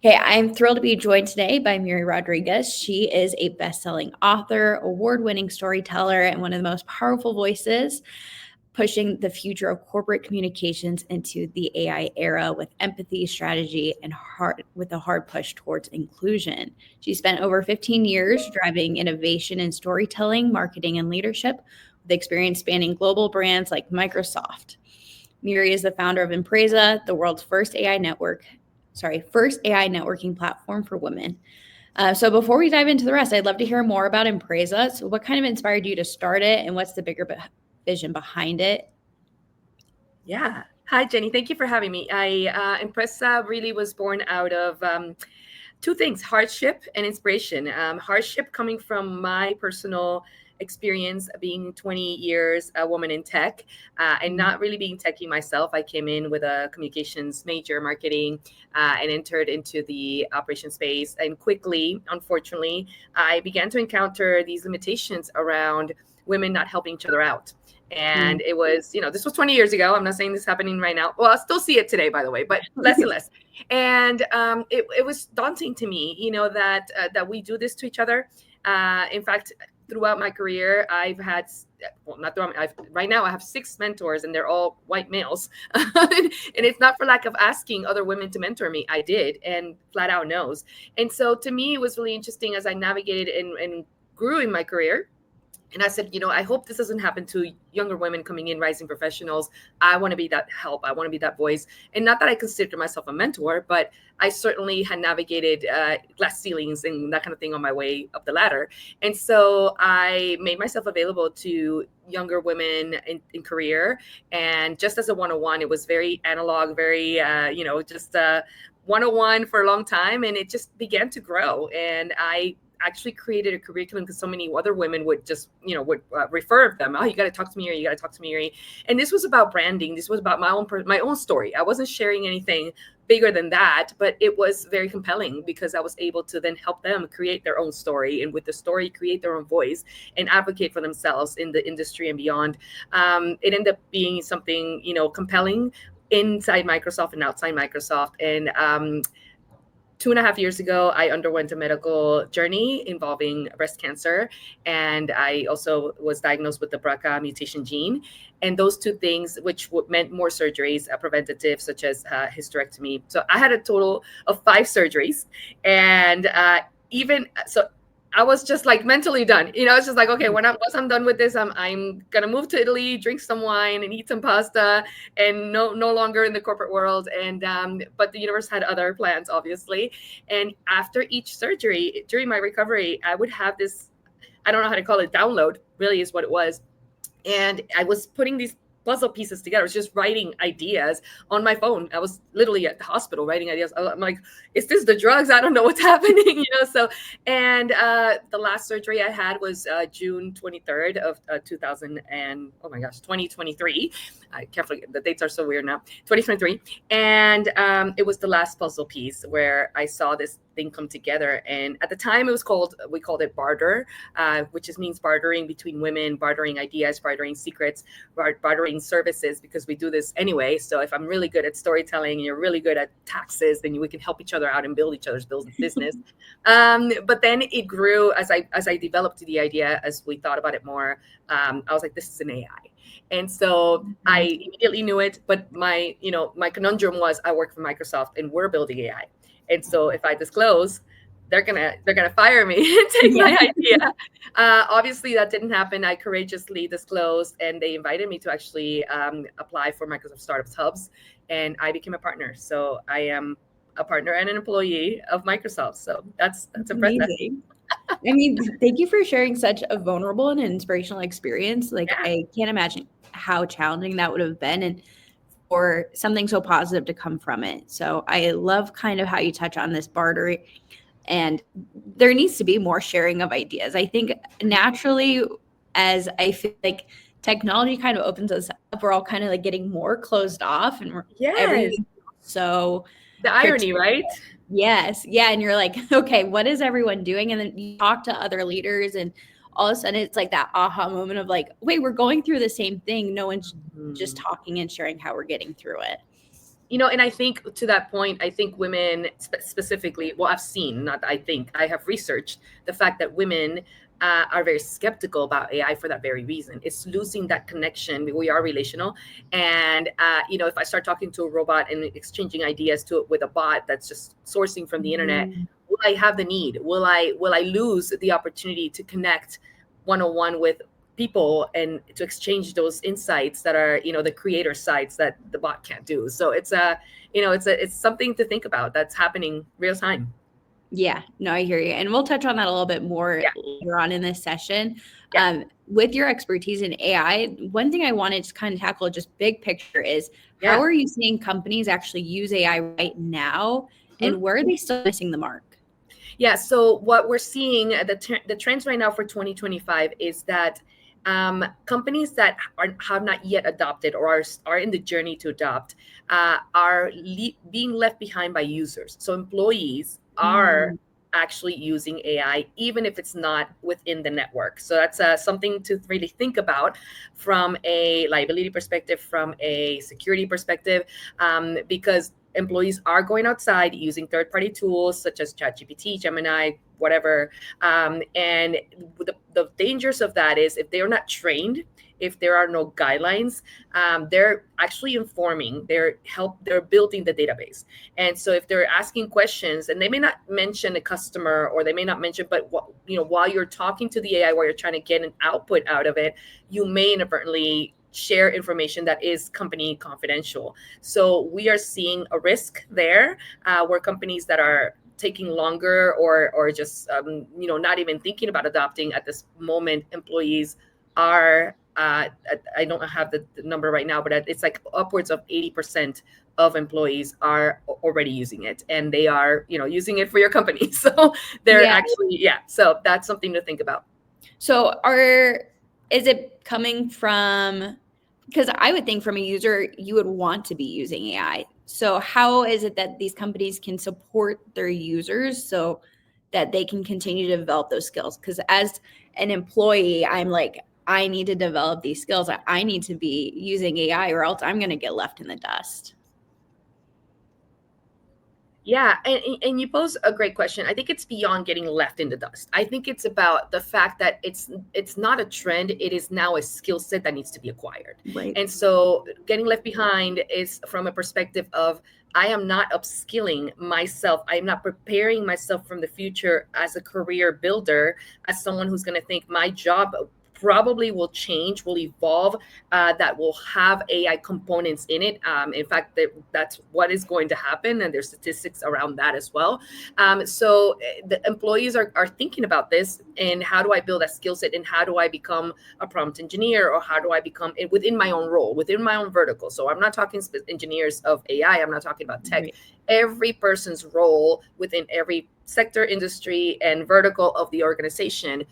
Okay, I'm thrilled to be joined today by Miri Rodriguez. She is a best-selling author, award-winning storyteller, and one of the most powerful voices pushing the future of corporate communications into the AI era with empathy, strategy, and a hard push towards inclusion. She spent over 15 years driving innovation in storytelling, marketing, and leadership, with experience spanning global brands like Microsoft. Miri is the founder of Empressa, the world's first first AI networking platform for women. So before we dive into the rest, I'd love to hear more about Empressa. So what kind of inspired you to start it, and what's the bigger vision behind it? Yeah. Hi, Jenny. Thank you for having me. Empressa really was born out of two things: hardship and inspiration. Hardship coming from my personal experience being 20 years a woman in tech and not really being techie myself. I came in with a communications major, marketing, and entered into the operation space. And quickly, unfortunately, I began to encounter these limitations around women not helping each other out. And it was, this was 20 years ago. I'm not saying this is happening right now. Well, I still see it today, by the way, but less and less. And it was daunting to me, that we do this to each other. In fact, throughout my career, I've had, well, not throughout, right now I have 6 mentors, and they're all white males. And it's not for lack of asking other women to mentor me. I did, and flat out knows. And so to me, it was really interesting as I navigated and grew in my career. And I said, I hope this doesn't happen to younger women coming in, rising professionals. I want to be that help. I want to be that voice. And not that I consider myself a mentor, but I certainly had navigated glass ceilings and that kind of thing on my way up the ladder. And so I made myself available to younger women in career. And just as a one-on-one, it was very analog, very, just 101 for a long time. And it just began to grow. And I actually created a curriculum because so many other women would just, refer them. Oh, you got to talk to Miri. You got to talk to Miri. And this was about branding. This was about my own story. I wasn't sharing anything bigger than that, but it was very compelling because I was able to then help them create their own story, and with the story, create their own voice and advocate for themselves in the industry and beyond. It ended up being something, compelling inside Microsoft and outside Microsoft. And 2.5 years ago, I underwent a medical journey involving breast cancer. And I also was diagnosed with the BRCA mutation gene. And those two things, which meant more surgeries, preventative, such as hysterectomy. So I had a total of 5 surgeries. And I was just like mentally done. It's just like, okay, once I'm done with this, I'm gonna move to Italy, drink some wine, and eat some pasta, and no longer in the corporate world. And but the universe had other plans, obviously. And after each surgery, during my recovery, I would have this, I don't know how to call it, download. Really, is what it was. And I was putting these puzzle pieces together. I was just writing ideas on my phone. I was literally at the hospital writing ideas. I'm like, is this the drugs? I don't know what's happening, So, and the last surgery I had was June 23rd of 2023. I can't forget, the dates are so weird now. 2023. And it was the last puzzle piece where I saw this thing come together. And at the time we called it barter, which just means bartering between women, bartering ideas, bartering secrets, bartering services, because we do this anyway. So if I'm really good at storytelling and you're really good at taxes, then we can help each other out and build each other's business. But then it grew as I developed the idea, as we thought about it more. I was like, this is an AI. And so I immediately knew it. But my conundrum was, I work for Microsoft and we're building AI. And so if I disclose, they're gonna fire me and take my idea. Obviously, that didn't happen. I courageously disclosed, and they invited me to actually apply for Microsoft Startups Hubs, and I became a partner. So I am a partner and an employee of Microsoft. So that's impressive. Amazing. I mean, thank you for sharing such a vulnerable and inspirational experience. Like, I can't imagine how challenging that would have been, and for something so positive to come from it. So I love kind of how you touch on this bartering, and there needs to be more sharing of ideas. I think naturally, as I feel like technology kind of opens us up, we're all kind of like getting more closed off, and everything. So the irony, right? Yes. Yeah. And you're like, okay, what is everyone doing? And then you talk to other leaders, and all of a sudden it's like that aha moment of like, wait, we're going through the same thing. No one's just talking and sharing how we're getting through it. And I think to that point, I think women specifically, well, I've seen, not I think, I have researched the fact that women are very skeptical about AI for that very reason. It's losing that connection. We are relational. And, if I start talking to a robot and exchanging ideas with a bot that's just sourcing from the internet, Mhm. will I have the need? Will I lose the opportunity to connect one-on-one with people and to exchange those insights that are the creator sites that the bot can't do? So it's something to think about that's happening real time. Yeah, no, I hear you. And we'll touch on that a little bit more Yeah. later on in this session. Yeah. With your expertise in AI, one thing I wanted to kind of tackle just big picture is how Yeah. are you seeing companies actually use AI right now, Mhm. and where are they still missing the mark? Yeah. So what we're seeing, the trends right now for 2025 is that companies that have not yet adopted or are in the journey to adopt are being left behind by users. So employees are Mm, actually using AI, even if it's not within the network. So that's something to really think about from a liability perspective, from a security perspective, because employees are going outside using third-party tools such as ChatGPT, Gemini, whatever. And the dangers of that is if they're not trained, if there are no guidelines, they're actually informing, they're building the database. And so if they're asking questions and they may not mention a customer or they may not mention, but while you're talking to the AI, while you're trying to get an output out of it, you may inadvertently share information that is company confidential. So we are seeing a risk there, where companies that are taking longer or just not even thinking about adopting at this moment, employees are I don't have the number right now, but it's like upwards of 80% of employees are already using it, and they are using it for your company. So they're yeah. actually, yeah, so that's something to think about. So is it coming from, because I would think from a user, you would want to be using AI. So how is it that these companies can support their users so that they can continue to develop those skills? Because as an employee, I'm like, I need to develop these skills. I need to be using AI or else I'm going to get left in the dust. Yeah, and you pose a great question. I think it's beyond getting left in the dust. I think it's about the fact that it's not a trend. It is now a skill set that needs to be acquired. Right. And so getting left behind is from a perspective of I am not upskilling myself. I am not preparing myself from the future as a career builder, as someone who's going to think my job probably will change, will evolve, that will have AI components in it. In fact, that's what is going to happen, and there's statistics around that as well. So the employees are thinking about this, and how do I build that skill set, and how do I become a prompt engineer, or how do I become within my own role, within my own vertical? So I'm not talking engineers of AI. I'm not talking about tech. Right. Every person's role within every sector, industry, and vertical of the organization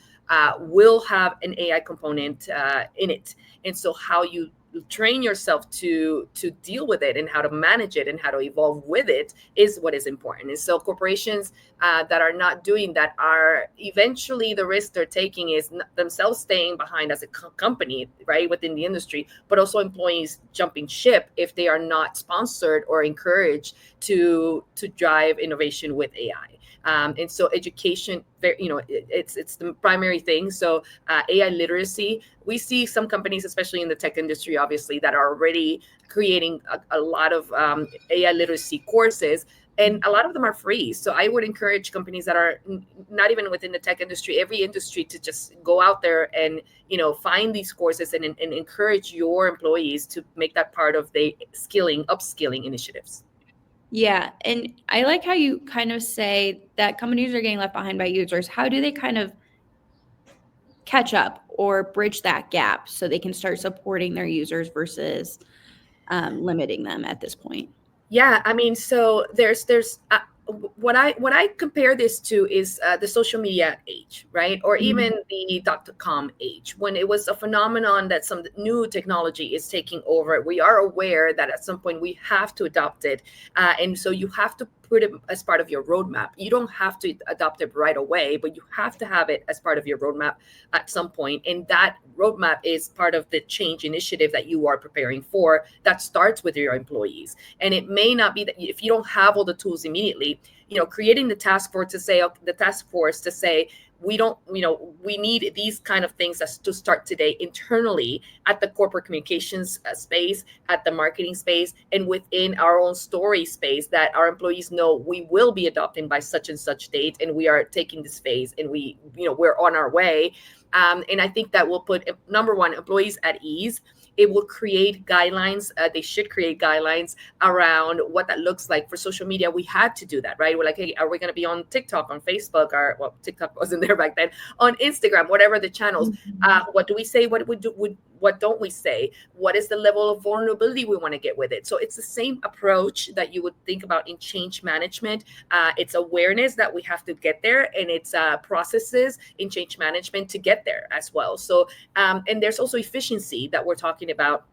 will have an AI component in it. And so how you train yourself to deal with it and how to manage it and how to evolve with it is what is important. And so corporations that are not doing that are eventually, the risk they're taking is themselves staying behind as a company, right, within the industry, but also employees jumping ship if they are not sponsored or encouraged to drive innovation with AI. And so education, it's the primary thing. So AI literacy, we see some companies, especially in the tech industry, obviously, that are already creating a lot of AI literacy courses, and a lot of them are free. So I would encourage companies that are not even within the tech industry, every industry, to just go out there and find these courses and encourage your employees to make that part of the upskilling initiatives. Yeah. And I like how you kind of say that companies are getting left behind by users. How do they kind of catch up or bridge that gap so they can start supporting their users versus limiting them at this point? Yeah, I mean, so there's what I compare this to is the social media age, right? Or even the .com age, when it was a phenomenon that some new technology is taking over. We are aware that at some point we have to adopt it, and so you have to put it as part of your roadmap. You don't have to adopt it right away, but you have to have it as part of your roadmap at some point. And that roadmap is part of the change initiative that you are preparing for, that starts with your employees. And it may not be that if you don't have all the tools immediately, creating the task force to say, we don't, we need these kind of things to start today internally at the corporate communications space, at the marketing space, and within our own story space, that our employees know we will be adopting by such and such date, and we are taking this phase, and we're on our way. And I think that will put, number one, employees at ease. It will create guidelines. They should create guidelines around what that looks like. For social media, we had to do that, right? We're like, hey, are we going to be on TikTok, on Facebook, or well, TikTok wasn't there back then, on Instagram, whatever the channels? What do we say? What we do? What don't we say? What is the level of vulnerability we want to get with it? So it's the same approach that you would think about in change management. It's awareness that we have to get there, and it's processes in change management to get there as well. So and there's also efficiency that we're talking about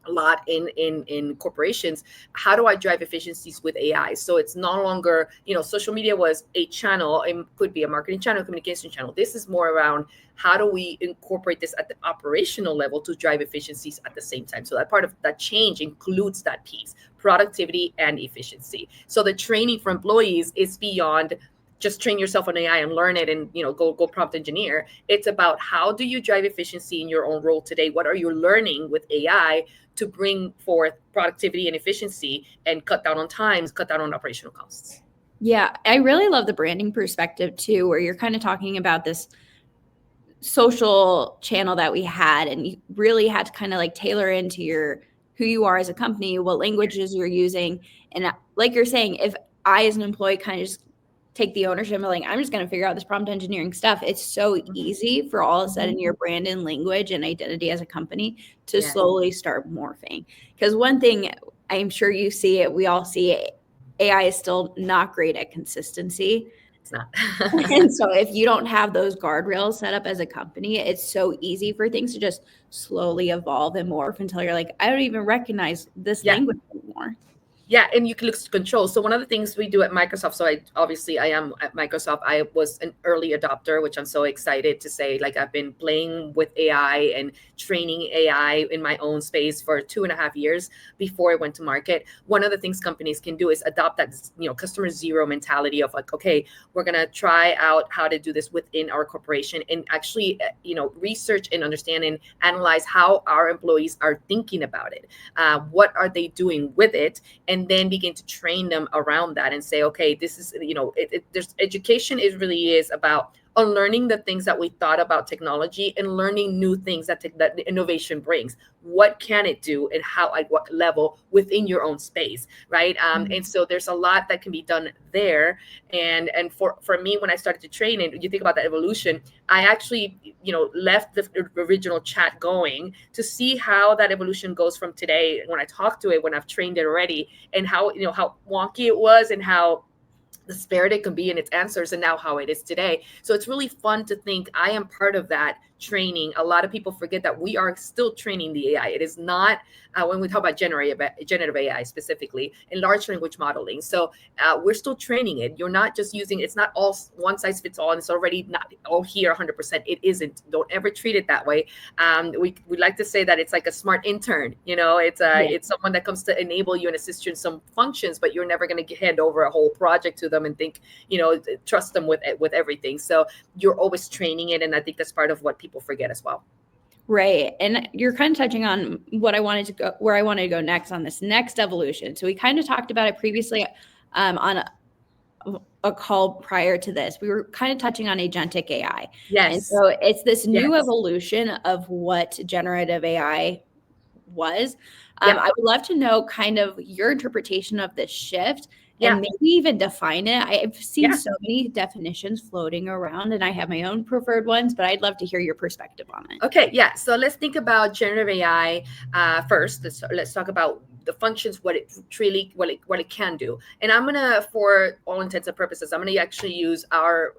a lot in corporations. How do I drive efficiencies with AI? So it's no longer, social media was a channel. It could be a marketing channel, communication channel. This is more around how do we incorporate this at the operational level to drive efficiencies at the same time. So that part of that change includes that piece, productivity and efficiency. So the training for employees is beyond just train yourself on AI and learn it and go prompt engineer. It's about how do you drive efficiency in your own role today? What are you learning with AI to bring forth productivity and efficiency and cut down on times, cut down on operational costs? Yeah, I really love the branding perspective too, where you're kind of talking about this social channel that we had, and you really had to kind of like tailor into who you are as a company, what languages you're using. And like you're saying, if I as an employee kind of just take the ownership of like, I'm just going to figure out this prompt engineering stuff, it's so easy for all of a sudden your brand and language and identity as a company to slowly start morphing. Because one thing I'm sure you see it, we all see it, AI is still not great at consistency. It's not. And so if you don't have those guardrails set up as a company, it's so easy for things to just slowly evolve and morph until you're like, I don't even recognize this language anymore. Yeah, and you can look to control. So one of the things we do at Microsoft, so I am at Microsoft. I was an early adopter, which I'm so excited to say, like, I've been playing with AI and training AI in my own space for 2.5 years before I went to market. One of the things companies can do is adopt that, customer zero mentality of like, okay, we're going to try out how to do this within our corporation, and actually, research and understand and analyze how our employees are thinking about it. What are they doing with it? And then begin to train them around that and say, okay, this is, there's education. It really is about unlearning the things that we thought about technology and learning new things that innovation brings. What can it do, and how, at what level within your own space, right? And so there's a lot that can be done there. And for me, when I started to train, and you think about that evolution, I actually, left the original chat going to see how that evolution goes from today, when I talk to it, when I've trained it already, and how, how wonky it was, and how disparate it can be in its answers, and now how it is today. So it's really fun to think I am part of that training. A lot of people forget that we are still training the AI. It is not, when we talk about generative AI specifically, in large language modeling. So we're still training it. You're not just using, it's not all one size fits all, and it's already not all here 100%. It isn't. Don't ever treat it that way. We like to say that it's like a smart intern. It's someone that comes to enable you and assist you in some functions, but you're never going to hand over a whole project to them and think, trust them with everything. So you're always training it, and I think that's part of what people forget as well. Right. And you're kind of touching on where I wanted to go next on this next evolution. So we kind of talked about it previously on a call prior to this. We were kind of touching on agentic AI. Yes. And so it's this new evolution of what generative AI was. I would love to know kind of your interpretation of this shift, and maybe even define it. I've seen so many definitions floating around, and I have my own preferred ones, but I'd love to hear your perspective on it. Okay, yeah. So let's think about generative AI first. Let's talk about the functions, what it can do. And I'm gonna, for all intents and purposes, I'm gonna actually use our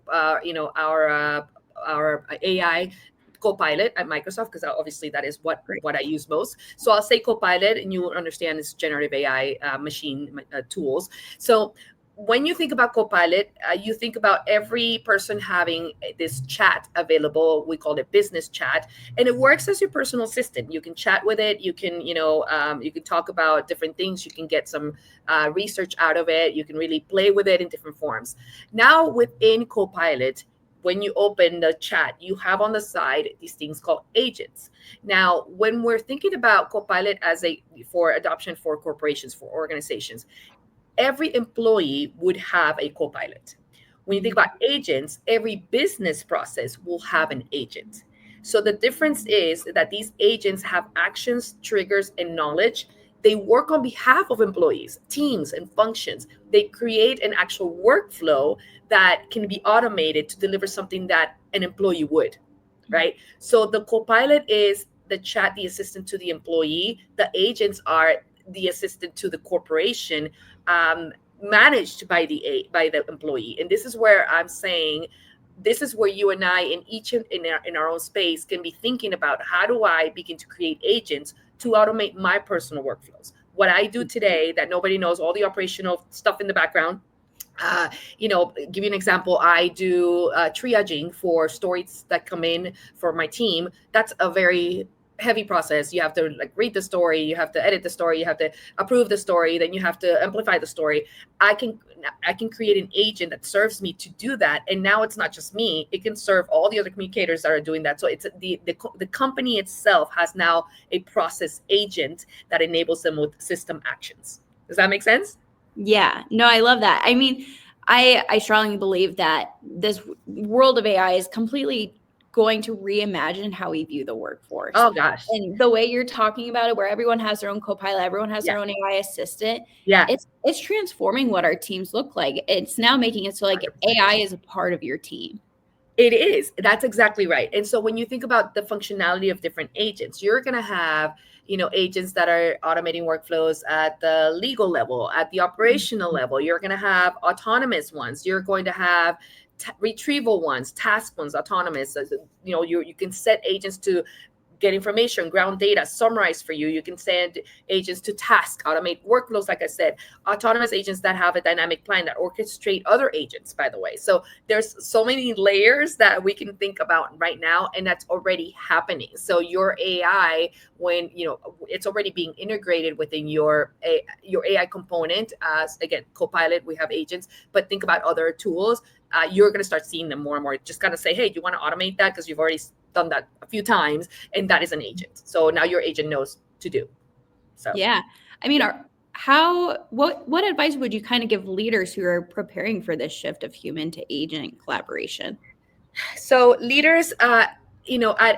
AI Copilot at Microsoft, because obviously that is what I use most. So I'll say Copilot, and you will understand this generative AI machine tools. So when you think about Copilot, you think about every person having this chat available. We call it business chat, and it works as your personal assistant. You can chat with it. You can, you can talk about different things. You can get some research out of it. You can really play with it in different forms. Now, within Copilot, when you open the chat, you have on the side these things called agents. Now, when we're thinking about Copilot as a for adoption for corporations, for organizations, every employee would have a co-pilot. When you think about agents, every business process will have an agent. So the difference is that these agents have actions, triggers, and knowledge. They work on behalf of employees, teams, and functions. They create an actual workflow that can be automated to deliver something that an employee would, right? So the co-pilot is the chat, the assistant to the employee. The agents are the assistant to the corporation, um, managed by the employee. And this is where I'm saying, this is where you and I, in our own space, can be thinking about, how do I begin to create agents to automate my personal workflows? What I do today that nobody knows, all the operational stuff in the background. uh, give you an example. I do triaging for stories that come in for my team. That's a very heavy process. You have to like read the story, you have to edit the story, you have to approve the story, then you have to amplify the story. I can create an agent that serves me to do that, and now it's not just me, it can serve all the other communicators that are doing that. So it's the company itself has now a process agent that enables them with system actions. Does that make sense? Yeah, no, I love that. I mean, I strongly believe that this world of AI is completely going to reimagine how we view the workforce. Oh gosh. And the way you're talking about it, where everyone has their own co-pilot, everyone has Yeah. their own AI assistant, Yeah. it's transforming what our teams look like. It's now making it so like 100%. AI is a part of your team. It is. That's exactly right. And so when you think about the functionality of different agents, you're going to have, agents that are automating workflows at the legal level, at the operational level. You're going to have autonomous ones. You're going to have retrieval ones, task ones, autonomous. You can set agents to get information, ground data, summarize for you. You can send agents to task, automate workflows, like I said, autonomous agents that have a dynamic plan that orchestrate other agents, by the way. So there's so many layers that we can think about right now, and that's already happening. So your AI, when it's already being integrated within your AI component, as again, Copilot, we have agents, but think about other tools. You're going to start seeing them more and more. Just kind of say, hey, do you want to automate that? Because you've already done that a few times, and that is an agent. So now your agent knows to do. So Yeah. I mean, what advice would you kind of give leaders who are preparing for this shift of human to agent collaboration? so leaders, at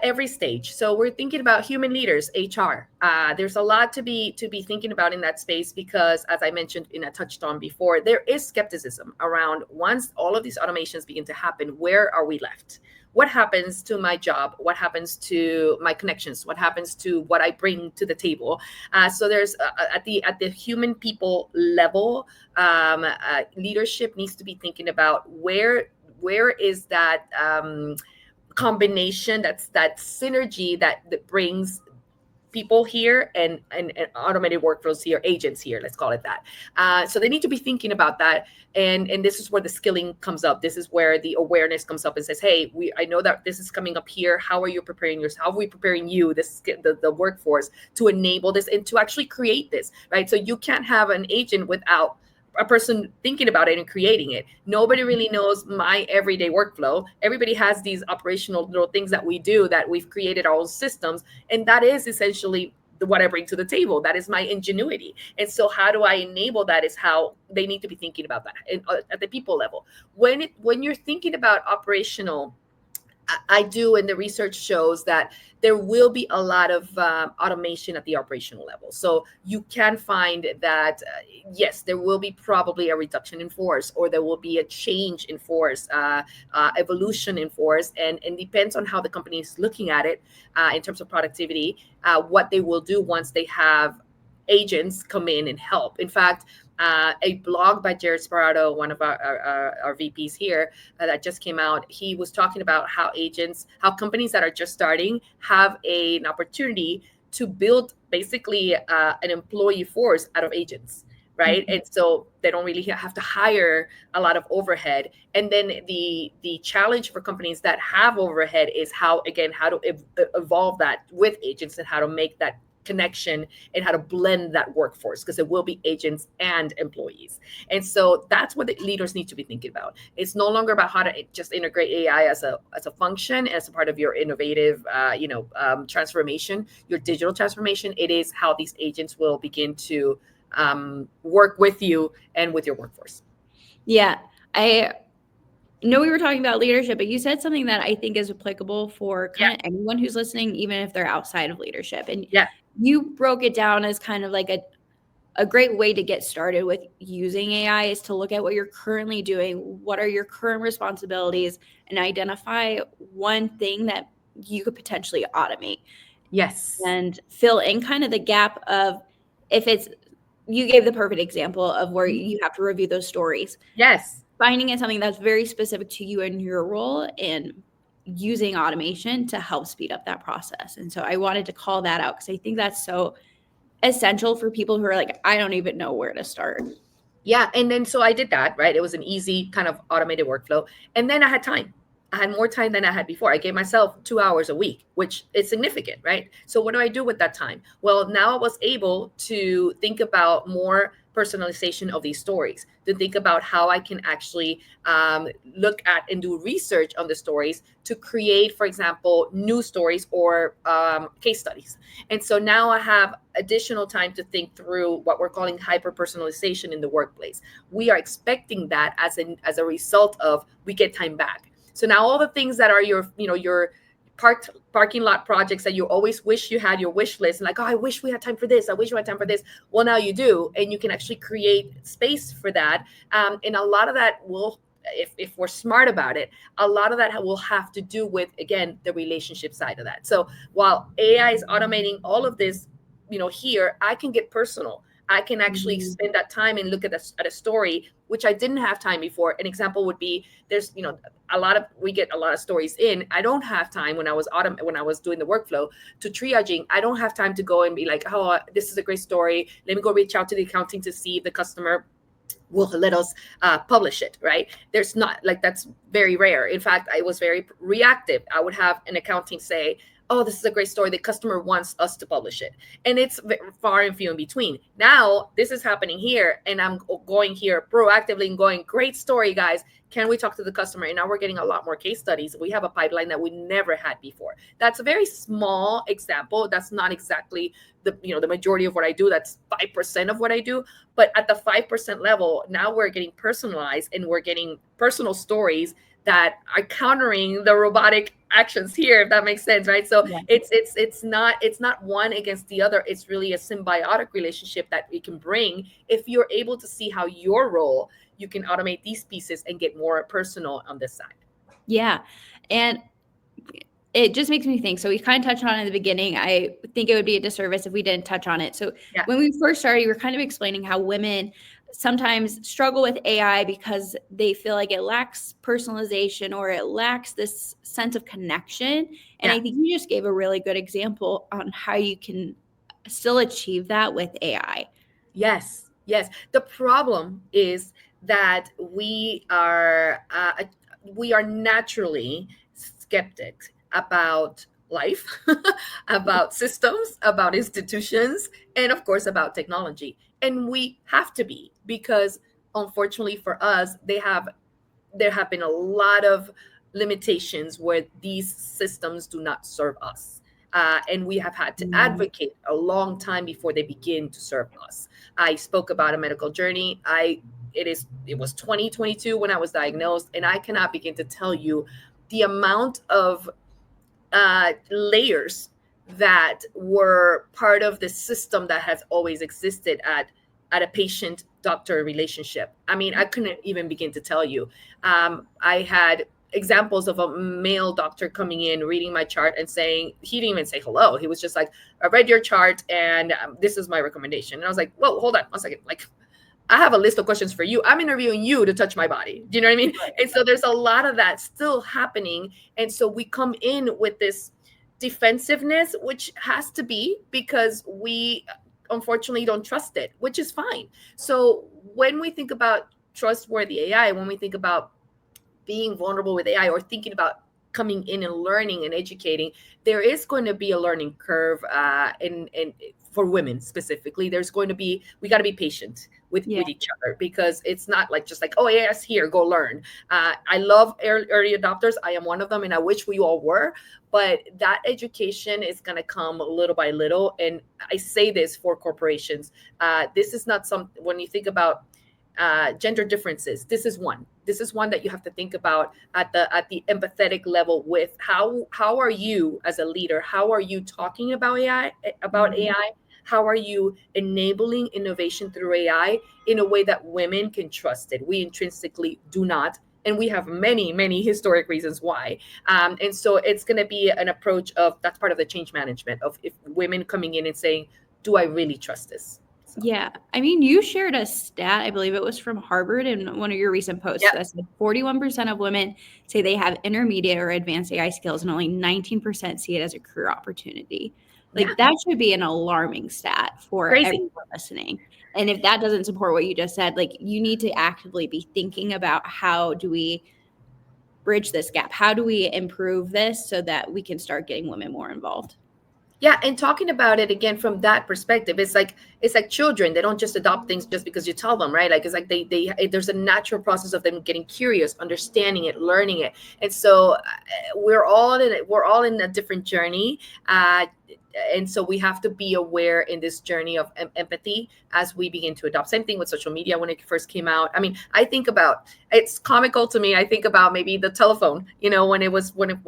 every stage. So we're thinking about human leaders, HR. There's a lot to be thinking about in that space, because as I mentioned and I touched on before, there is skepticism around, once all of these automations begin to happen, where are we left? What happens to my job? What happens to my connections? What happens to what I bring to the table? So there's at the human people level, leadership needs to be thinking about where is that combination, that synergy that brings people here and automated workflows here, agents here, let's call it that. So they need to be thinking about that. And this is where the skilling comes up. This is where the awareness comes up and says, hey, I know that this is coming up here. How are you preparing yourself? How are we preparing you, the workforce, to enable this and to actually create this, right? So you can't have an agent without a person thinking about it and creating it. Nobody really knows my everyday workflow. Everybody has these operational little things that we do, that we've created our own systems, and that is essentially what I bring to the table. That is my ingenuity. And so how do I enable that is how they need to be thinking about that at the people level. When you're thinking about operational, I do, and the research shows that there will be a lot of automation at the operational level. So you can find that, yes, there will be probably a reduction in force, or there will be a change in force, evolution in force, and depends on how the company is looking at it in terms of productivity, what they will do once they have agents come in and help. In fact, a blog by Jared Sparato, one of our VPs here, that just came out, he was talking about how companies that are just starting have an opportunity to build basically an employee force out of agents. right? Mhm. And so they don't really have to hire a lot of overhead. And then the challenge for companies that have overhead is how, again, how to evolve that with agents and how to make that connection and how to blend that workforce, because it will be agents and employees. And so that's what the leaders need to be thinking about. It's no longer about how to just integrate AI as a function, as a part of your innovative transformation, your digital transformation. It is how these agents will begin to work with you and with your workforce. Yeah. I know we were talking about leadership, but you said something that I think is applicable for Yeah. kind of anyone who's listening, even if they're outside of leadership. And Yeah. you broke it down as kind of like a great way to get started with using AI is to look at what you're currently doing, what are your current responsibilities, and identify one thing that you could potentially automate Yes. and fill in kind of the gap of if it's you gave the perfect example of where you have to review those stories. Yes. Finding it something that's very specific to you and your role and using automation to help speed up that process. And so I wanted to call that out because I think that's so essential for people who are like, I don't even know where to start. Yeah. And then so I did that, right? It was an easy kind of automated workflow. And then I had time. I had more time than I had before. I gave myself 2 hours a week, which is significant, right? So what do I do with that time? Well, now I was able to think about more personalization of these stories, to think about how I can actually look at and do research on the stories to create, for example, news stories or case studies. And so now I have additional time to think through what we're calling hyper personalization in the workplace. We are expecting that as a result of we get time back. So now all the things that are your parking lot projects that you always wish you had your wish list, like, oh, I wish we had time for this, I wish we had time for this. Well, now you do, and you can actually create space for that. And a lot of that will, if we're smart about it, a lot of that will have to do with, again, the relationship side of that. So while AI is automating all of this, here I can get personal. I can actually Mhm. spend that time and look at a story, which I didn't have time before. An example would be, there's we get a lot of stories in. I don't have time when I was doing the workflow to triaging. I don't have time to go and be like, oh, this is a great story. Let me go reach out to the accounting to see if the customer will let us publish it, right? There's not, like, that's very rare. In fact, I was very reactive. I would have an accounting say, oh, this is a great story, the customer wants us to publish it, and it's far and few in between. Now this is happening here, and I'm going here proactively and going, great story, guys, can we talk to the customer? And now we're getting a lot more case studies. We have a pipeline that we never had before. That's a very small example. That's not exactly the majority of what I do. That's 5% of what I do. But at the 5% level, now we're getting personalized and we're getting personal stories that are countering the robotic actions here, if that makes sense, right? So Yeah. it's not one against the other. It's really a symbiotic relationship that we can bring if you're able to see how your role, you can automate these pieces and get more personal on this side. Yeah. And it just makes me think. So we kind of touched on it in the beginning. I think it would be a disservice if we didn't touch on it. So Yeah. when we first started, we were kind of explaining how women sometimes struggle with AI because they feel like it lacks personalization or it lacks this sense of connection. And Yeah. I think you just gave a really good example on how you can still achieve that with AI. Yes, yes. The problem is that we are naturally skeptics about life, about systems, about institutions, and of course about technology. And we have to be, because unfortunately for us, there have been a lot of limitations where these systems do not serve us. And we have had to Mm. advocate a long time before they begin to serve us. I spoke about a medical journey. It was 2022 when I was diagnosed, and I cannot begin to tell you the amount of layers that were part of the system that has always existed at a patient doctor relationship. I mean, I couldn't even begin to tell you. I had examples of a male doctor coming in, reading my chart and saying, he didn't even say hello. He was just like, I read your chart and this is my recommendation. And I was like, whoa, hold on one second. Like, I have a list of questions for you. I'm interviewing you to touch my body. Do you know what I mean? And so there's a lot of that still happening. And so we come in with this defensiveness, which has to be because we unfortunately don't trust it, which is fine. So when we think about trustworthy AI, when we think about being vulnerable with AI or thinking about coming in and learning and educating, there is going to be a learning curve, and for women specifically, there's going to be, we got to be patient Yeah. with each other, because it's not like just like, oh yes, here, go learn. I love early adopters. I am one of them, and I wish we all were. But that education is going to come little by little. And I say this for corporations. This is not some, when you think about gender differences, this is one that you have to think about at the empathetic level. With how are you as a leader, how are you talking about AI, how are you enabling innovation through AI in a way that women can trust it? We intrinsically do not, and we have many historic reasons why. And so it's going to be an approach of, that's part of the change management of, if women coming in and saying, do I really trust this? So, Yeah. I mean, you shared a stat, I believe it was from Harvard in one of your recent posts, yeah, that said 41% of women say they have intermediate or advanced AI skills, and only 19% see it as a career opportunity. yeah, Like, that should be an alarming stat for crazy. everyone listening. And if that doesn't support what you just said, like, you need to actively be thinking about, how do we bridge this gap? How do we improve this so that we can start getting women more involved? Yeah, and talking about it again from that perspective, it's like children. They don't just adopt things just because you tell them, right? Like, it's like they there's a natural process of them getting curious, understanding it, learning it. And so we're all in it. We're all in a different journey. And so we have to be aware in this journey of empathy as we begin to adopt. Same thing with social media when it first came out. I mean, I think about, it's comical to me. I think about maybe the telephone, when it was, when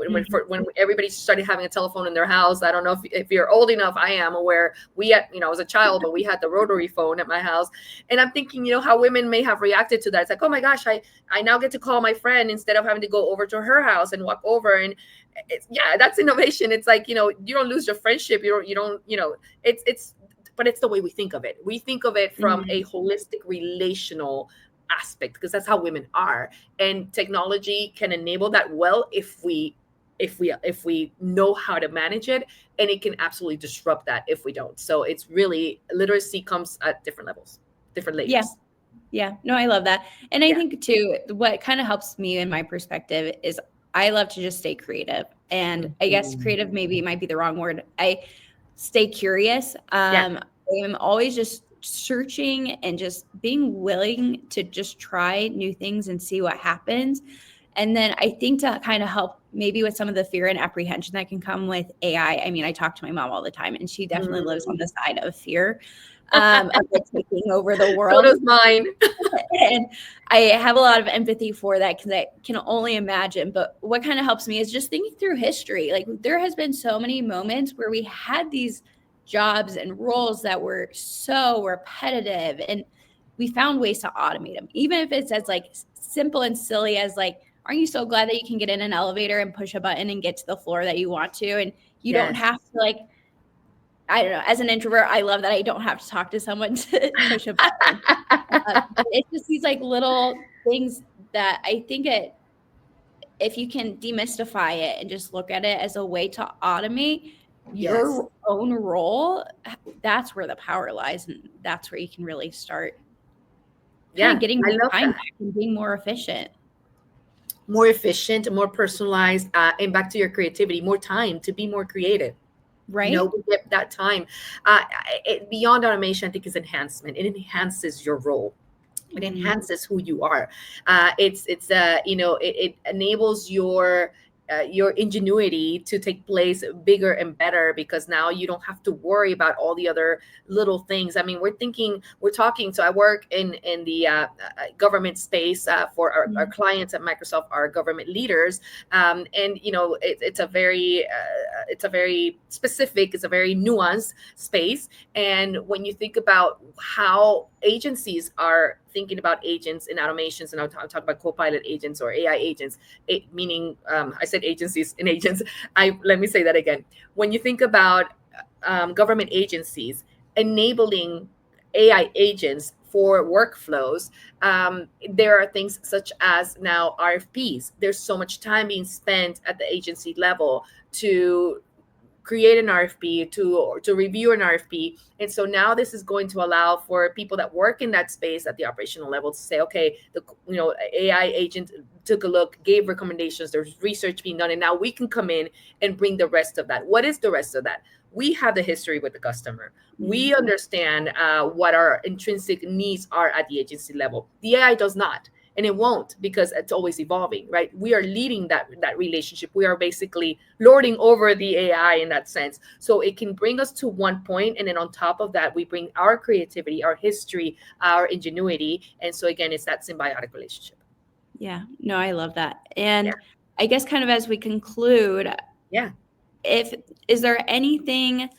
everybody started having a telephone in their house. I don't know if you're old enough. I am aware. We had, I was a child, but we had the rotary phone at my house. And I'm thinking, how women may have reacted to that. It's like, oh my gosh, I now get to call my friend instead of having to go over to her house and walk over. And yeah, that's innovation. It's like, you don't lose your friendship. You don't, it's, but it's the way we think of it. We think of it from a holistic relational aspect, because that's how women are. And technology can enable that well if we know how to manage it, and it can absolutely disrupt that if we don't. So it's really, literacy comes at different levels, different Yeah. layers. Yeah. No, I love that. And I Yeah. think too, what kind of helps me in my perspective is, I love to just stay creative. And I guess creative maybe might be the wrong word. I stay curious. Yeah. I'm always just searching and just being willing to just try new things and see what happens. And then I think, to kind of help maybe with some of the fear and apprehension that can come with AI. I mean, I talk to my mom all the time, and she definitely lives on the side of fear, of it taking over the So world. does mine. And I have a lot of empathy for that, because I can only imagine. But what kind of helps me is just thinking through history. Like, there has been so many moments where we had these jobs and roles that were so repetitive, and we found ways to automate them, even if it's as like simple and silly as like, aren't you so glad that you can get in an elevator and push a button and get to the floor that you want to, and you don't Yes. have to, like, I don't know, as an introvert, I love that I don't have to talk to someone to push a button. It's just these like little things that I think if you can demystify it and just look at it as a way to automate Yes. your own role, that's where the power lies. And that's where you can really start kind Yeah, of getting I your love time that. back and being more efficient. More efficient, more personalized, and back to your creativity, more time to be more creative. Right? We get that time. Beyond automation, I think, is enhancement. It enhances your role. It Mhm. enhances who you are. It enables your ingenuity to take place bigger and better, because now you don't have to worry about all the other little things. I mean, we're talking. So I work in the government space for our Mhm. clients at Microsoft, our government leaders. And it's a very specific, it's a very nuanced space. And when you think about how agencies are thinking about agents and automations, and I'll talk about co-pilot agents or AI agents, meaning I said agencies and agents. Let me say that again. When you think about government agencies enabling AI agents for workflows, there are things such as now RFPs. There's so much time being spent at the agency level to create an RFP, to review an RFP. And so now this is going to allow for people that work in that space at the operational level to say, okay, the AI agent took a look, gave recommendations, there's research being done, and now we can come in and bring the rest of that. What is the rest of that? We have the history with the customer. We understand what our intrinsic needs are at the agency level. The AI does not, and it won't, because it's always evolving, right? We are leading that relationship. We are basically lording over the AI in that sense. So it can bring us to one point, and then on top of that, we bring our creativity, our history, our ingenuity, and so again, it's that symbiotic relationship. Yeah, no, I love that. And Yeah. I guess kind of as we conclude, Yeah. Is there anything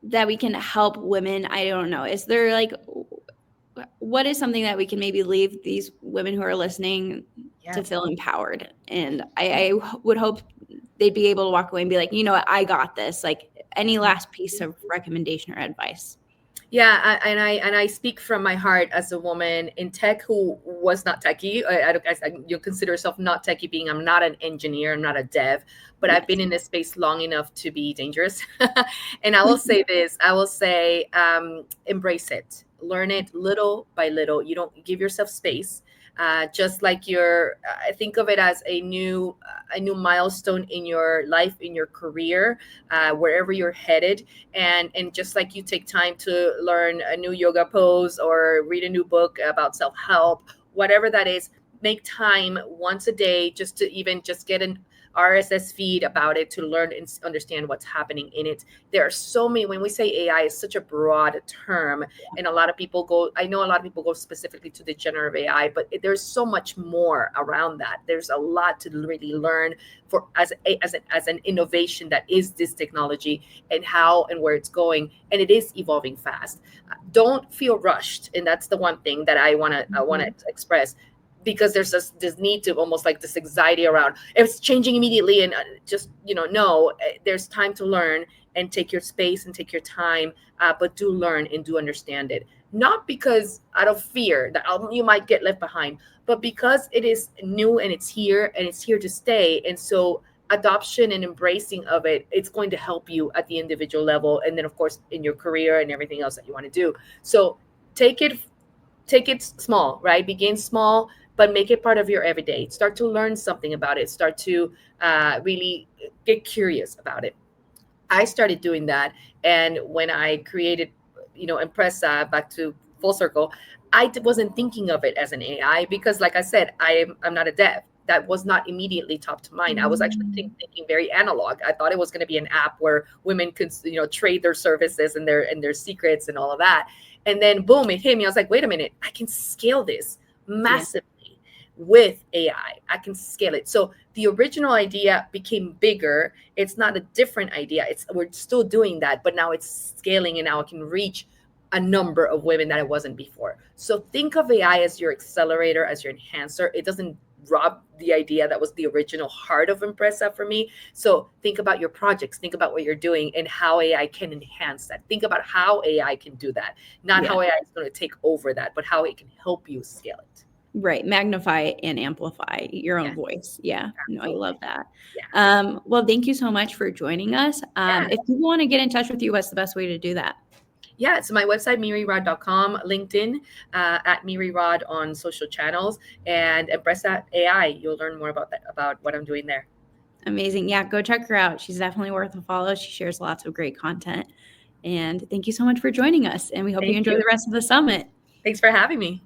that we can help women? I don't know. Is there like, what is something that we can maybe leave these women who are listening to feel empowered? And I would hope they'd be able to walk away and be like, you know what, I got this. Like, any last piece of recommendation or advice? Yeah, and I speak from my heart as a woman in tech who was not techie. You consider yourself not techie, being I'm not an engineer, I'm not a dev, but I've been in this space long enough to be dangerous. And I will say this: I will say, embrace it, learn it little by little. You don't give yourself space. Just like I think of it as a new milestone in your life, in your career, wherever you're headed. And just like you take time to learn a new yoga pose or read a new book about self-help, whatever that is, make time once a day just to even just get an RSS feed about it, to learn and understand what's happening in it. There are so many. When we say AI, is such a broad term, and I know a lot of people go specifically to the generative AI, but there's so much more around that. There's a lot to really learn for as an innovation that is this technology, and how and where it's going, and it is evolving fast. Don't feel rushed, and that's the one thing that I want to express, because there's this need to, almost like this anxiety around it's changing immediately, and just no, there's time to learn, and take your space and take your time, but do learn and do understand it, not because out of fear that you might get left behind, but because it is new, and it's here, and it's here to stay. And so adoption and embracing of it, it's going to help you at the individual level, and then of course in your career and everything else that you want to do. So take it small, right? Begin small, but make it part of your everyday. Start to learn something about it. Start to really get curious about it. I started doing that, and when I created, Empressa, back to full circle, wasn't thinking of it as an AI, because, like I said, I'm not a dev. That was not immediately top to mind. I was actually thinking very analog. I thought it was going to be an app where women could, trade their services and their secrets and all of that. And then boom, it hit me. I was like, wait a minute, I can scale this massively with AI. I can scale it. So the original idea became bigger. It's not a different idea. We're still doing that, but now it's scaling, and now it can reach a number of women that it wasn't before. So think of AI as your accelerator, as your enhancer. It doesn't rob the idea that was the original heart of Empressa for me. So think about your projects, think about what you're doing, and how AI can enhance that. Think about how AI can do that, not how AI is going to take over that, but how it can help you scale it. Right. Magnify and amplify your own voice. Yeah. No, I love that. Yeah. Well, thank you so much for joining us. If people want to get in touch with you, what's the best way to do that? Yeah, so my website, mirirod.com, LinkedIn, at Miri Rod on social channels, and Empressa AI. You'll learn more about that, about what I'm doing there. Amazing. Yeah, go check her out. She's definitely worth a follow. She shares lots of great content. And thank you so much for joining us. And we hope you enjoy the rest of the summit. Thanks for having me.